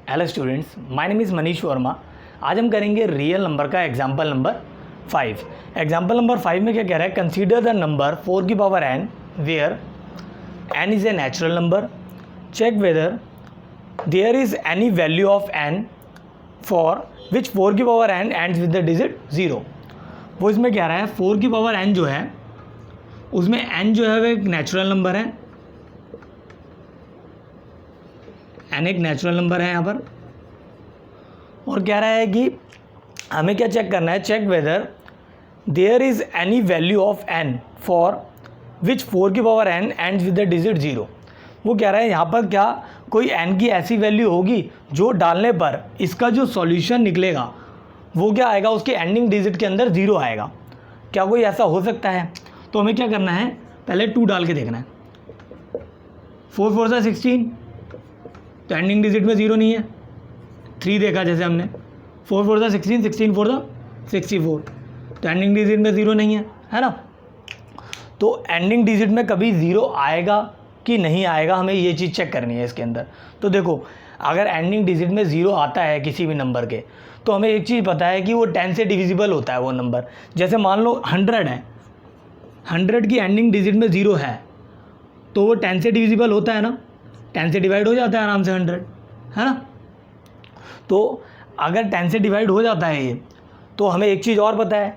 Hello students, my name is Manish Verma. आज हम करेंगे रियल नंबर का एग्जाम्पल नंबर 5। एग्जाम्पल नंबर 5 में क्या कह रहा है, कंसीडर द नंबर 4 की power n where n is a natural number, check whether there is any value of n for which 4 की power n ends with the digit 0। वो इसमें कह रहा है 4 की पावर n जो है उसमें n जो है वो एक नेचुरल नंबर है, n एक नेचुरल नंबर है यहाँ पर, और कह रहा है कि हमें क्या चेक करना है, check whether there is any value of n for which 4 की power n ends with the digit 0। वो कह रहा है यहाँ पर क्या कोई n की ऐसी वैल्यू होगी जो डालने पर इसका जो सॉल्यूशन निकलेगा वो क्या आएगा, उसके एंडिंग डिजिट के अंदर 0 आएगा। क्या कोई ऐसा हो सकता है? तो हमें क्या करना है, पहले 2 डाल के देखना है। 4 4 सा 16, तो एंडिंग डिजिट में 0 नहीं है। 3 देखा जैसे हमने, 4 4 सा 16, 16 4 सा 64, तो एंडिंग डिजिट में 0 नहीं है ना। तो एंडिंग डिजिट में कभी 0 आएगा कि नहीं आएगा, हमें ये चीज़ चेक करनी है इसके अंदर। तो देखो, अगर एंडिंग डिजिट में 0 आता है किसी भी नंबर के, तो हमें एक चीज़ पता है कि वो 10 से डिविजिबल होता है वो नंबर। जैसे मान लो 100 है, 100 की एंडिंग डिजिट में 0 है, तो वो 10 से डिविजिबल होता है ना, 10 से डिवाइड हो जाता है आराम से 100, है ना। तो अगर 10 से डिवाइड हो जाता है ये, तो हमें एक चीज़ और पता है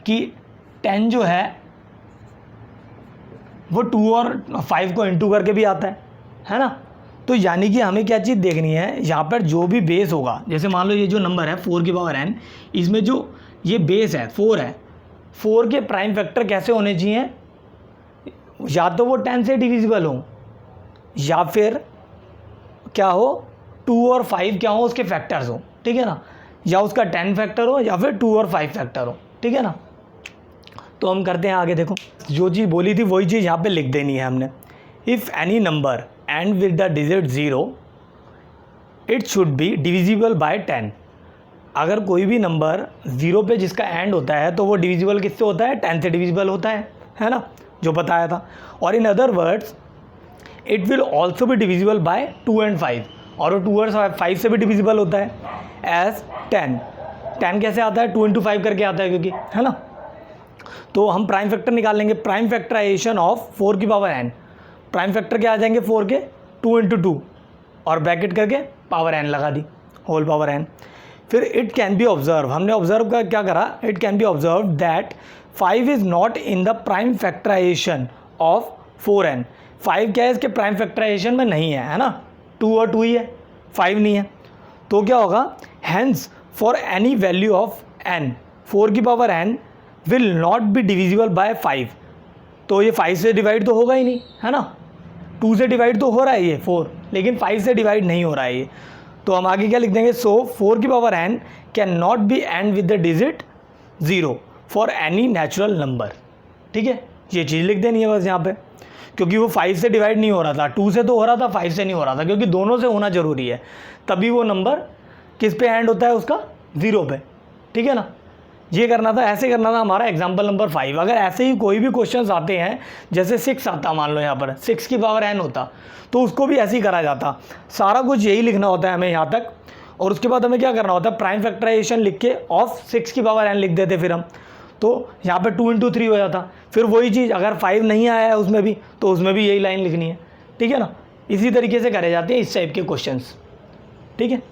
कि 10 जो है वो 2 और 5 को इंटू करके भी आता है ना। तो यानी कि हमें क्या चीज़ देखनी है, यहाँ पर जो भी बेस होगा, जैसे मान लो ये जो नंबर है 4 की पावर n, इसमें जो ये बेस है 4 है, 4 के प्राइम फैक्टर कैसे होने चाहिए, या तो वो 10 से डिविजिबल हो, या फिर क्या हो 2 और 5 क्या हो उसके फैक्टर्स हो, ठीक है ना, या उसका 10 फैक्टर हो या फिर 2 और 5 फैक्टर हो, ठीक है ना। तो हम करते हैं आगे। देखो, जो चीज़ बोली थी वही चीज़ यहाँ पे लिख देनी है हमने। If any number and with the digit 0 it should be divisible bye 10। अगर कोई भी नंबर 0 पे जिसका एंड होता है तो वो डिविजिबल किससे होता है, 10 से डिविजिबल होता है ना, जो बताया था। और in other words it will also भी डिविजिबल बाय 2 एंड 5, और वो 2 और 5 से भी डिविजिबल होता है एज 10। 10 कैसे आता है, 2 इंटू 5 करके आता है, क्योंकि, है ना। तो हम प्राइम फैक्टर निकालेंगे, प्राइम फैक्टराइजेशन ऑफ 4 की पावर n। प्राइम फैक्टर क्या आ जाएंगे 4 के, 2 इंटू 2 और ब्रैकेट करके पावर n लगा दी, होल पावर n। फिर इट कैन बी ऑब्जर्व, हमने ऑब्जर्व का क्या करा, it can be observe that 5 is not in the prime factorization of 4n। 5 क्या है, इसके प्राइम फैक्टराइजेशन में नहीं है ना, 2 और 2 ही है, 5 नहीं है। तो क्या होगा, hence for any value of n 4 की power n will not be divisible by 5। तो ये 5 से डिवाइड तो होगा ही नहीं, है ना। 2 से डिवाइड तो हो रहा है ये 4, लेकिन 5 से डिवाइड नहीं हो रहा है ये। तो हम आगे क्या लिख देंगे, सो 4 की power n can not be and with the digit 0 for any natural number, ठीक है। ये चीज़ लिख देनी है बस यहाँ पे, क्योंकि वो 5 से डिवाइड नहीं हो रहा था, 2 से तो हो रहा था, 5 से नहीं हो रहा था, क्योंकि दोनों से होना ज़रूरी है, तभी वो नंबर किस पे एंड होता है, उसका 0 पे, ठीक है ना। ये करना था, ऐसे करना था हमारा एग्जाम्पल नंबर 5। अगर ऐसे ही कोई भी क्वेश्चंस आते हैं, जैसे 6 आता, मान लो यहाँ पर 6 की पावर n होता, तो उसको भी ऐसे ही करा जाता। सारा कुछ यही लिखना होता है हमें यहाँ तक, और उसके बाद हमें क्या करना होता है, प्राइम फैक्टराइजेशन लिख के ऑफ 6 की पावर n लिख देते फिर हम, तो यहाँ पर 2 इंटू 3 हो जाता। फिर वही चीज़ अगर 5 नहीं आया है उसमें भी, तो उसमें भी यही लाइन लिखनी है, ठीक है ना। इसी तरीके से करे जाते हैं इस टाइप के क्वेश्चंस, ठीक है।